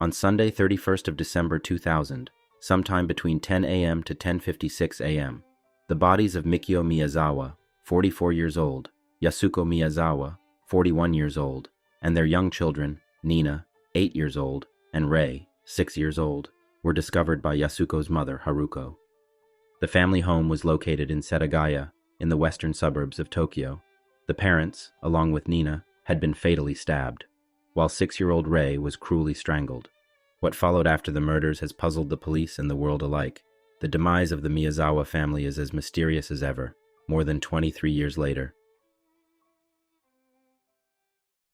On Sunday, 31st of December 2000, sometime between 10 a.m. to 10:56 a.m., the bodies of Mikio Miyazawa, 44 years old, Yasuko Miyazawa, 41 years old, and their young children, Nina, 8 years old, and Rei, 6 years old, were discovered by Yasuko's mother, Haruko. The family home was located in Setagaya, in the western suburbs of Tokyo. The parents, along with Nina, had been fatally stabbed, while 6-year-old Rei was cruelly strangled. What followed after the murders has puzzled the police and the world alike. The demise of the Miyazawa family is as mysterious as ever, more than 23 years later.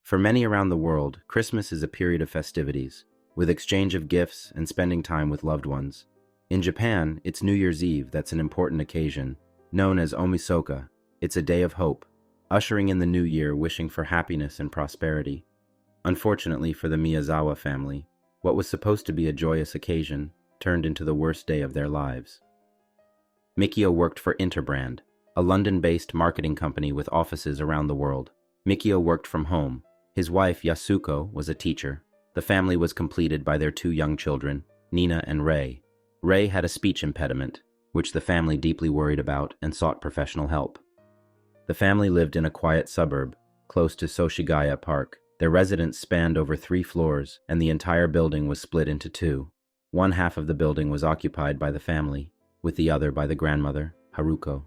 For many around the world, Christmas is a period of festivities, with exchange of gifts and spending time with loved ones. In Japan, it's New Year's Eve that's an important occasion, known as Omisoka. It's a day of hope, ushering in the new year, wishing for happiness and prosperity. Unfortunately for the Miyazawa family, what was supposed to be a joyous occasion turned into the worst day of their lives. Mikio worked for Interbrand, a London-based marketing company with offices around the world. Mikio worked from home. His wife, Yasuko, was a teacher. The family was completed by their 2 young children, Nina and Rei. Rei had a speech impediment, which the family deeply worried about and sought professional help. The family lived in a quiet suburb, close to Soshigaya Park. Their residence spanned over 3 floors, and the entire building was split into 2. One half of the building was occupied by the family, with the other by the grandmother, Haruko.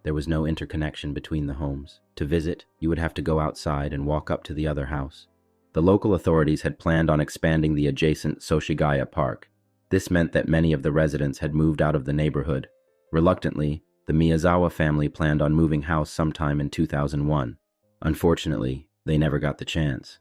There was no interconnection between the homes. To visit, you would have to go outside and walk up to the other house. The local authorities had planned on expanding the adjacent Soshigaya Park. This meant that many of the residents had moved out of the neighborhood. Reluctantly, the Miyazawa family planned on moving house sometime in 2001. Unfortunately, they never got the chance.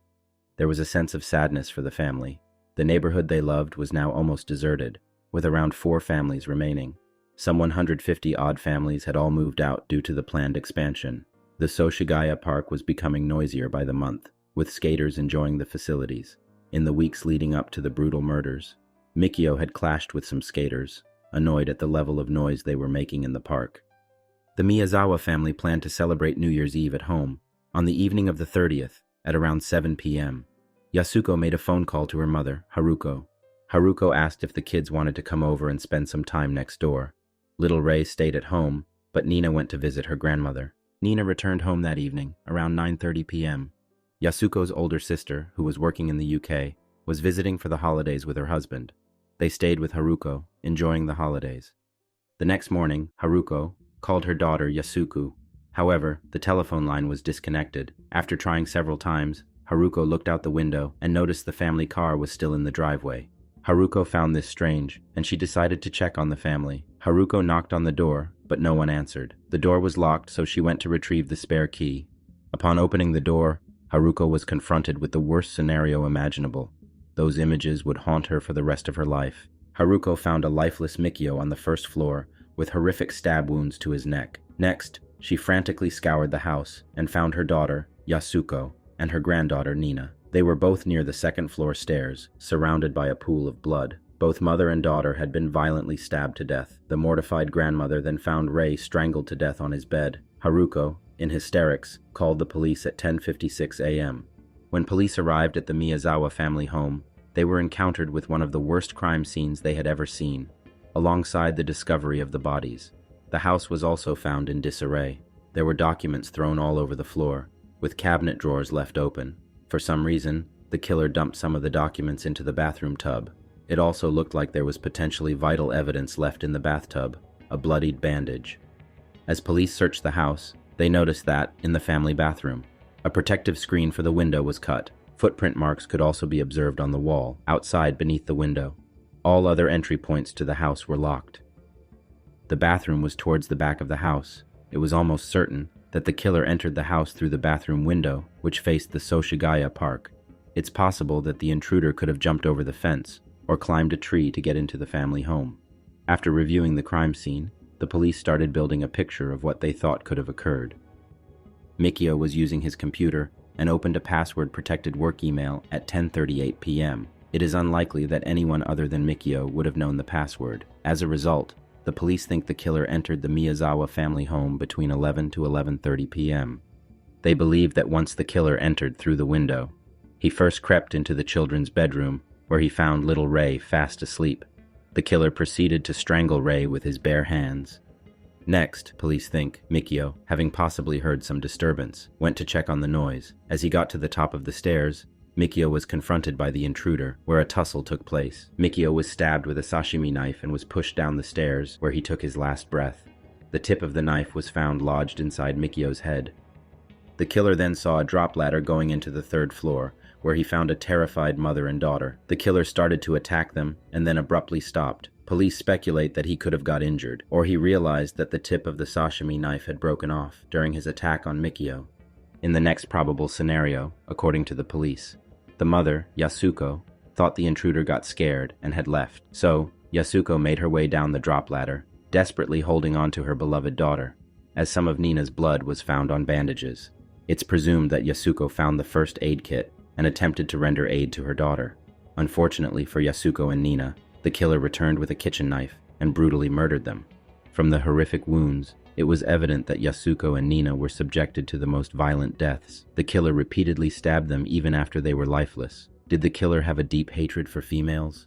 There was a sense of sadness for the family. The neighborhood they loved was now almost deserted, with around 4 families remaining. Some 150-odd families had all moved out due to the planned expansion. The Soshigaya Park was becoming noisier by the month, with skaters enjoying the facilities. In the weeks leading up to the brutal murders, Mikio had clashed with some skaters, annoyed at the level of noise they were making in the park. The Miyazawa family planned to celebrate New Year's Eve at home. On the evening of the 30th, at around 7 p.m., Yasuko made a phone call to her mother, Haruko. Haruko asked if the kids wanted to come over and spend some time next door. Little Rei stayed at home, but Nina went to visit her grandmother. Nina returned home that evening, around 9:30 p.m. Yasuko's older sister, who was working in the UK, was visiting for the holidays with her husband. They stayed with Haruko, enjoying the holidays. The next morning, Haruko called her daughter Yasuko. However, the telephone line was disconnected. After trying several times, Haruko looked out the window and noticed the family car was still in the driveway. Haruko found this strange, and she decided to check on the family. Haruko knocked on the door, but no one answered. The door was locked, so she went to retrieve the spare key. Upon opening the door, Haruko was confronted with the worst scenario imaginable. Those images would haunt her for the rest of her life. Haruko found a lifeless Mikio on the first floor, with horrific stab wounds to his neck. Next, she frantically scoured the house and found her daughter, Yasuko, and her granddaughter, Nina. They were both near the second-floor stairs, surrounded by a pool of blood. Both mother and daughter had been violently stabbed to death. The mortified grandmother then found Rei strangled to death on his bed. Haruko, in hysterics, called the police at 10:56 a.m. When police arrived at the Miyazawa family home, they were encountered with one of the worst crime scenes they had ever seen, alongside the discovery of the bodies. The house was also found in disarray. There were documents thrown all over the floor, with cabinet drawers left open. For some reason, the killer dumped some of the documents into the bathroom tub. It also looked like there was potentially vital evidence left in the bathtub, a bloodied bandage. As police searched the house, they noticed that, in the family bathroom, a protective screen for the window was cut. Footprint marks could also be observed on the wall, outside beneath the window. All other entry points to the house were locked. The bathroom was towards the back of the house. It was almost certain that the killer entered the house through the bathroom window, which faced the Soshigaya Park. It's possible that the intruder could have jumped over the fence or climbed a tree to get into the family home. After reviewing the crime scene, the police started building a picture of what they thought could have occurred. Mikio was using his computer and opened a password-protected work email at 10:38 p.m. It is unlikely that anyone other than Mikio would have known the password. As a result, the police think the killer entered the Miyazawa family home between 11 to 11:30 p.m. They believe that once the killer entered through the window, he first crept into the children's bedroom where he found little Rei fast asleep. The killer proceeded to strangle Rei with his bare hands. Next, police think, Mikio, having possibly heard some disturbance, went to check on the noise. As he got to the top of the stairs, Mikio was confronted by the intruder, where a tussle took place. Mikio was stabbed with a sashimi knife and was pushed down the stairs, where he took his last breath. The tip of the knife was found lodged inside Mikio's head. The killer then saw a drop ladder going into the 3rd floor, where he found a terrified mother and daughter. The killer started to attack them, and then abruptly stopped. Police speculate that he could have got injured, or he realized that the tip of the sashimi knife had broken off during his attack on Mikio. In the next probable scenario, according to the police, the mother, Yasuko, thought the intruder got scared and had left. So, Yasuko made her way down the drop ladder, desperately holding on to her beloved daughter, as some of Nina's blood was found on bandages. It's presumed that Yasuko found the first aid kit and attempted to render aid to her daughter. Unfortunately for Yasuko and Nina, the killer returned with a kitchen knife and brutally murdered them. From the horrific wounds, it was evident that Yasuko and Nina were subjected to the most violent deaths. The killer repeatedly stabbed them even after they were lifeless. Did the killer have a deep hatred for females?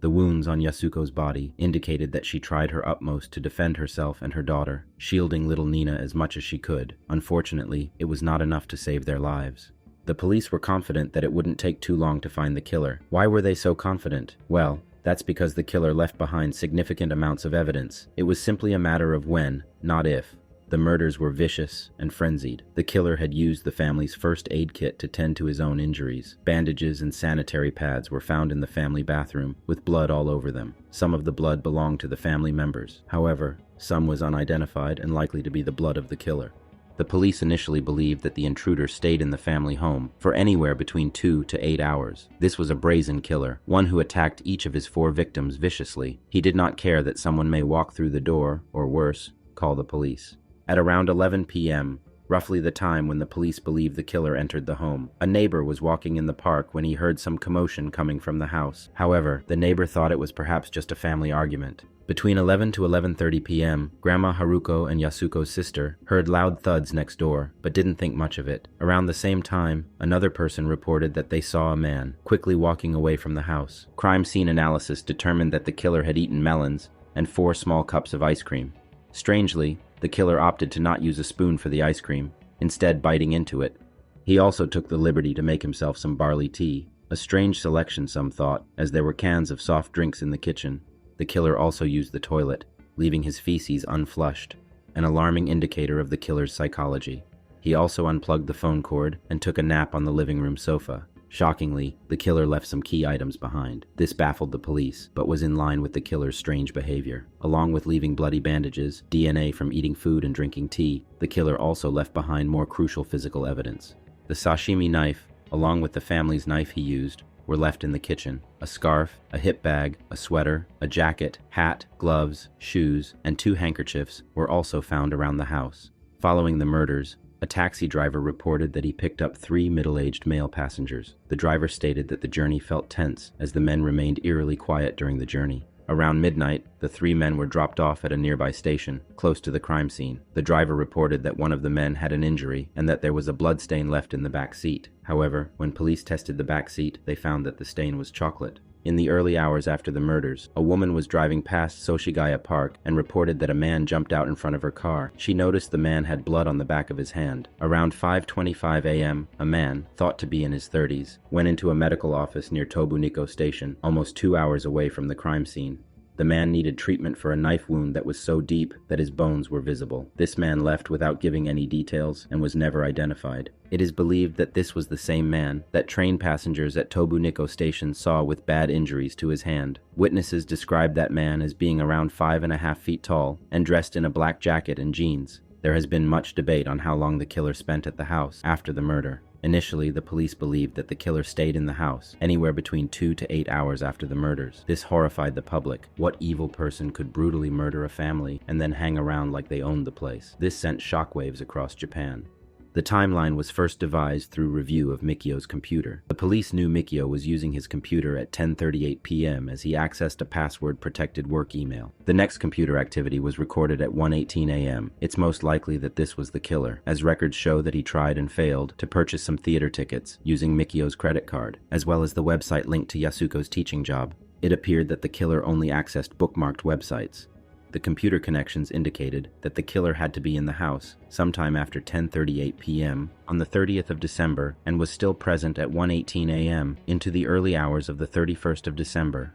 The wounds on Yasuko's body indicated that she tried her utmost to defend herself and her daughter, shielding little Nina as much as she could. Unfortunately, it was not enough to save their lives. The police were confident that it wouldn't take too long to find the killer. Why were they so confident? Well, that's because the killer left behind significant amounts of evidence. It was simply a matter of when, not if. The murders were vicious and frenzied. The killer had used the family's first aid kit to tend to his own injuries. Bandages and sanitary pads were found in the family bathroom, with blood all over them. Some of the blood belonged to the family members. However, some was unidentified and likely to be the blood of the killer. The police initially believed that the intruder stayed in the family home for anywhere between 2 to 8 hours. This was a brazen killer, one who attacked each of his 4 victims viciously. He did not care that someone may walk through the door, or worse, call the police. At around 11 p.m., roughly the time when the police believed the killer entered the home, a neighbor was walking in the park when he heard some commotion coming from the house. However, the neighbor thought it was perhaps just a family argument. Between 11 to 11:30 p.m., Grandma Haruko and Yasuko's sister heard loud thuds next door, but didn't think much of it. Around the same time, another person reported that they saw a man quickly walking away from the house. Crime scene analysis determined that the killer had eaten melons and 4 small cups of ice cream. Strangely, the killer opted to not use a spoon for the ice cream, instead biting into it. He also took the liberty to make himself some barley tea, a strange selection some thought, as there were cans of soft drinks in the kitchen. The killer also used the toilet, leaving his feces unflushed, an alarming indicator of the killer's psychology. He also unplugged the phone cord and took a nap on the living room sofa. Shockingly, the killer left some key items behind. This baffled the police, but was in line with the killer's strange behavior. Along with leaving bloody bandages, DNA from eating food and drinking tea, the killer also left behind more crucial physical evidence. The sashimi knife, along with the family's knife he used, were left in the kitchen. A scarf, a hip bag, a sweater, a jacket, hat, gloves, shoes, and 2 handkerchiefs were also found around the house. Following the murders, a taxi driver reported that he picked up 3 middle-aged male passengers. The driver stated that the journey felt tense as the men remained eerily quiet during the journey. Around midnight, the 3 men were dropped off at a nearby station, close to the crime scene. The driver reported that one of the men had an injury and that there was a blood stain left in the back seat. However, when police tested the back seat, they found that the stain was chocolate. In the early hours after the murders, a woman was driving past Soshigaya Park and reported that a man jumped out in front of her car. She noticed the man had blood on the back of his hand. Around 5:25 a.m., a man, thought to be in his 30s, went into a medical office near Tobuniko Station, almost 2 hours away from the crime scene. The man needed treatment for a knife wound that was so deep that his bones were visible. This man left without giving any details and was never identified. It is believed that this was the same man that train passengers at Tobuniko Station saw with bad injuries to his hand. Witnesses described that man as being around 5.5 feet tall and dressed in a black jacket and jeans. There has been much debate on how long the killer spent at the house after the murder. Initially, the police believed that the killer stayed in the house anywhere between 2 to 8 hours after the murders. This horrified the public. What evil person could brutally murder a family and then hang around like they owned the place? This sent shockwaves across Japan. The timeline was first devised through review of Mikio's computer. The police knew Mikio was using his computer at 10:38 p.m. as he accessed a password-protected work email. The next computer activity was recorded at 1:18 a.m. It's most likely that this was the killer, as records show that he tried and failed to purchase some theater tickets using Mikio's credit card, as well as the website linked to Yasuko's teaching job. It appeared that the killer only accessed bookmarked websites. The computer connections indicated that the killer had to be in the house sometime after 10:38 p.m. on the 30th of December and was still present at 1:18 a.m. into the early hours of the 31st of December.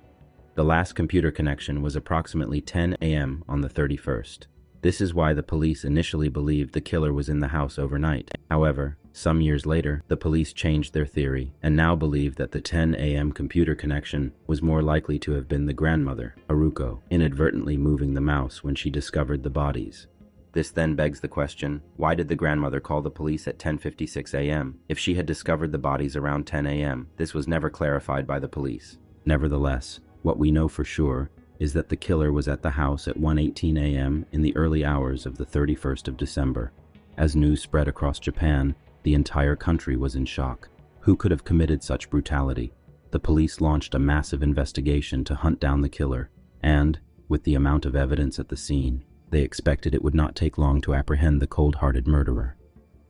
The last computer connection was approximately 10 a.m. on the 31st. This is why the police initially believed the killer was in the house overnight. However, some years later, the police changed their theory and now believe that the 10 a.m. computer connection was more likely to have been the grandmother, Haruko, inadvertently moving the mouse when she discovered the bodies. This then begs the question, why did the grandmother call the police at 10:56 a.m. if she had discovered the bodies around 10 a.m.? This was never clarified by the police. Nevertheless, what we know for sure is that the killer was at the house at 1:18 a.m. in the early hours of the 31st of December. As news spread across Japan, the entire country was in shock. Who could have committed such brutality? The police launched a massive investigation to hunt down the killer, and, with the amount of evidence at the scene, they expected it would not take long to apprehend the cold-hearted murderer.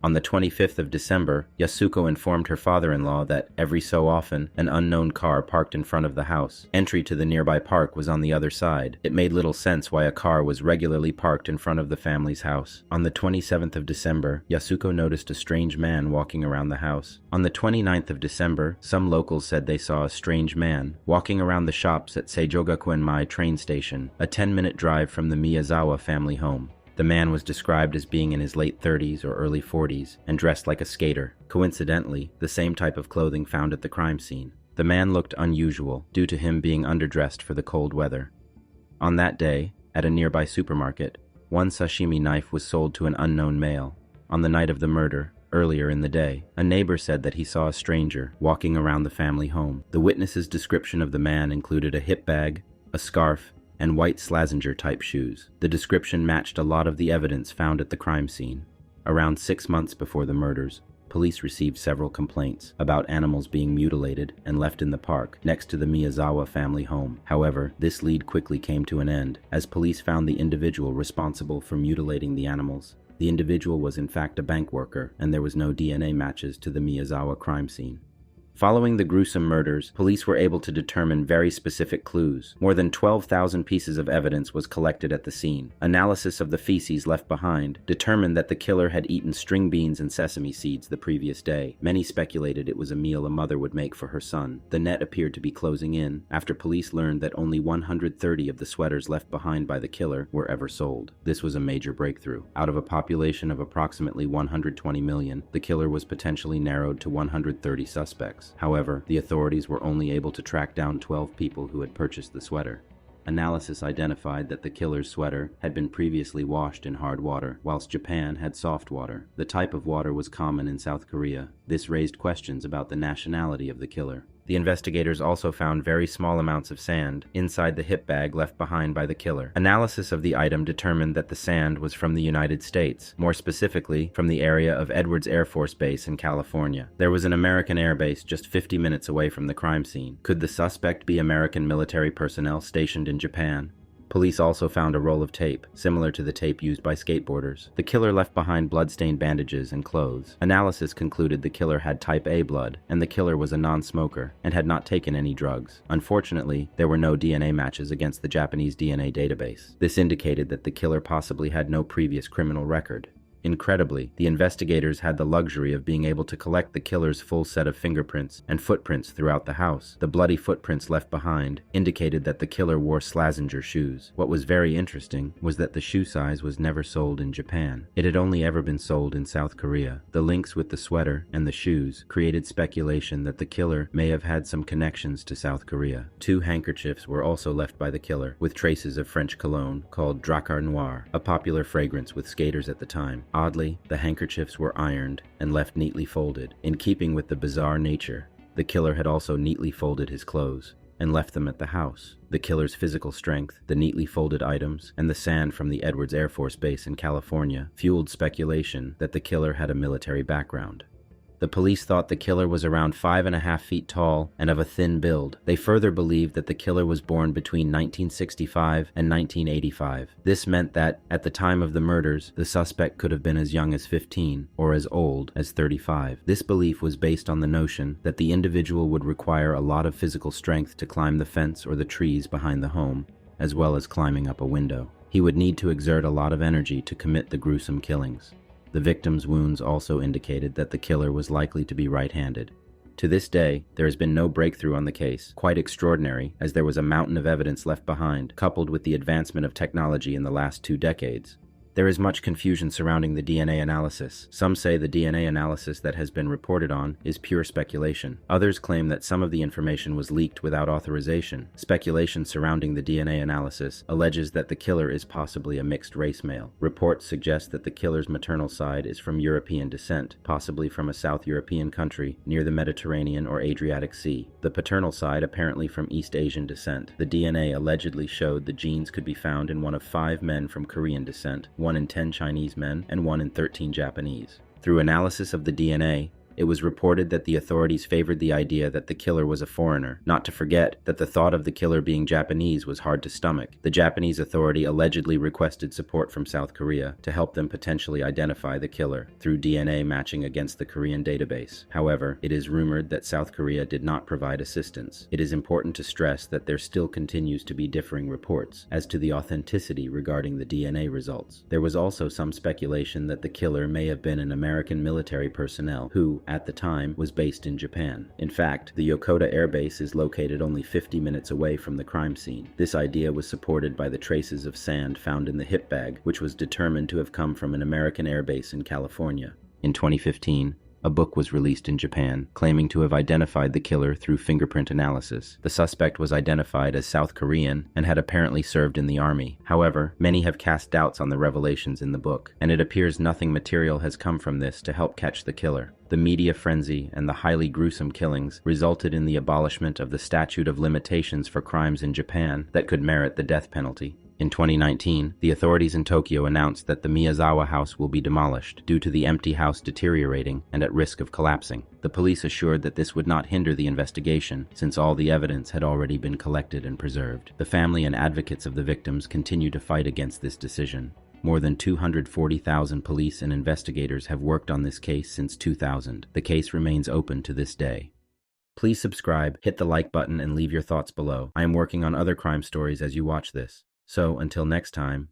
On the 25th of December, Yasuko informed her father-in-law that, every so often, an unknown car parked in front of the house. Entry to the nearby park was on the other side. It made little sense why a car was regularly parked in front of the family's house. On the 27th of December, Yasuko noticed a strange man walking around the house. On the 29th of December, some locals said they saw a strange man walking around the shops at Seijogakuenmai train station, a 10-minute drive from the Miyazawa family home. The man was described as being in his late 30s or early 40s and dressed like a skater, coincidentally, the same type of clothing found at the crime scene. The man looked unusual due to him being underdressed for the cold weather. On that day, at a nearby supermarket, one sashimi knife was sold to an unknown male. On the night of the murder, earlier in the day, a neighbor said that he saw a stranger walking around the family home. The witness's description of the man included a hip bag, a scarf, and white Slazenger-type shoes. The description matched a lot of the evidence found at the crime scene. Around 6 months before the murders, police received several complaints about animals being mutilated and left in the park next to the Miyazawa family home. However, this lead quickly came to an end, as police found the individual responsible for mutilating the animals. The individual was in fact a bank worker, and there was no DNA matches to the Miyazawa crime scene. Following the gruesome murders, police were able to determine very specific clues. More than 12,000 pieces of evidence was collected at the scene. Analysis of the feces left behind determined that the killer had eaten string beans and sesame seeds the previous day. Many speculated it was a meal a mother would make for her son. The net appeared to be closing in after police learned that only 130 of the sweaters left behind by the killer were ever sold. This was a major breakthrough. Out of a population of approximately 120 million, the killer was potentially narrowed to 130 suspects. However, the authorities were only able to track down 12 people who had purchased the sweater. Analysis identified that the killer's sweater had been previously washed in hard water, whilst Japan had soft water. The type of water was common in South Korea. This raised questions about the nationality of the killer. The investigators also found very small amounts of sand inside the hip bag left behind by the killer. Analysis of the item determined that the sand was from the United States, more specifically from the area of Edwards Air Force Base in California. There was an American air base just 50 minutes away from the crime scene. Could the suspect be American military personnel stationed in Japan? Police also found a roll of tape, similar to the tape used by skateboarders. The killer left behind blood-stained bandages and clothes. Analysis concluded the killer had type A blood, and the killer was a non-smoker and had not taken any drugs. Unfortunately, there were no DNA matches against the Japanese DNA database. This indicated that the killer possibly had no previous criminal record. Incredibly, the investigators had the luxury of being able to collect the killer's full set of fingerprints and footprints throughout the house. The bloody footprints left behind indicated that the killer wore Slazenger shoes. What was very interesting was that the shoe size was never sold in Japan. It had only ever been sold in South Korea. The links with the sweater and the shoes created speculation that the killer may have had some connections to South Korea. 2 handkerchiefs were also left by the killer, with traces of French cologne called Dracar Noir, a popular fragrance with skaters at the time. Oddly, the handkerchiefs were ironed and left neatly folded. In keeping with the bizarre nature, the killer had also neatly folded his clothes. and left them at the house. The killer's physical strength, the neatly folded items, and the sand from the Edwards Air Force Base in California fueled speculation that the killer had a military background. The police thought the killer was around 5.5 feet tall and of a thin build. They further believed that the killer was born between 1965 and 1985. This meant that, at the time of the murders, the suspect could have been as young as 15 or as old as 35. This belief was based on the notion that the individual would require a lot of physical strength to climb the fence or the trees behind the home, as well as climbing up a window. He would need to exert a lot of energy to commit the gruesome killings. The victim's wounds also indicated that the killer was likely to be right-handed. To this day, there has been no breakthrough on the case, quite extraordinary, as there was a mountain of evidence left behind, coupled with the advancement of technology in the last 2 decades. There is much confusion surrounding the DNA analysis. Some say the DNA analysis that has been reported on is pure speculation. Others claim that some of the information was leaked without authorization. Speculation surrounding the DNA analysis alleges that the killer is possibly a mixed-race male. Reports suggest that the killer's maternal side is from European descent, possibly from a South European country near the Mediterranean or Adriatic Sea. The paternal side apparently from East Asian descent. The DNA allegedly showed the genes could be found in one of 5 men from Korean descent, 1 in 10 Chinese men, and 1 in 13 Japanese. Through analysis of the DNA, it was reported that the authorities favored the idea that the killer was a foreigner, not to forget that the thought of the killer being Japanese was hard to stomach. The Japanese authority allegedly requested support from South Korea to help them potentially identify the killer through DNA matching against the Korean database. However, it is rumored that South Korea did not provide assistance. It is important to stress that there still continues to be differing reports as to the authenticity regarding the DNA results. There was also some speculation that the killer may have been an American military personnel who, at the time, was based in Japan. In fact, the Yokota Air Base is located only 50 minutes away from the crime scene. This idea was supported by the traces of sand found in the hip bag, which was determined to have come from an American air base in California. In 2015, a book was released in Japan, claiming to have identified the killer through fingerprint analysis. The suspect was identified as South Korean and had apparently served in the army. However, many have cast doubts on the revelations in the book, and it appears nothing material has come from this to help catch the killer. The media frenzy and the highly gruesome killings resulted in the abolishment of the statute of limitations for crimes in Japan that could merit the death penalty. In 2019, the authorities in Tokyo announced that the Miyazawa house will be demolished due to the empty house deteriorating and at risk of collapsing. The police assured that this would not hinder the investigation, since all the evidence had already been collected and preserved. The family and advocates of the victims continue to fight against this decision. More than 240,000 police and investigators have worked on this case since 2000. The case remains open to this day. Please subscribe, hit the like button, and leave your thoughts below. I am working on other crime stories as you watch this. So, until next time,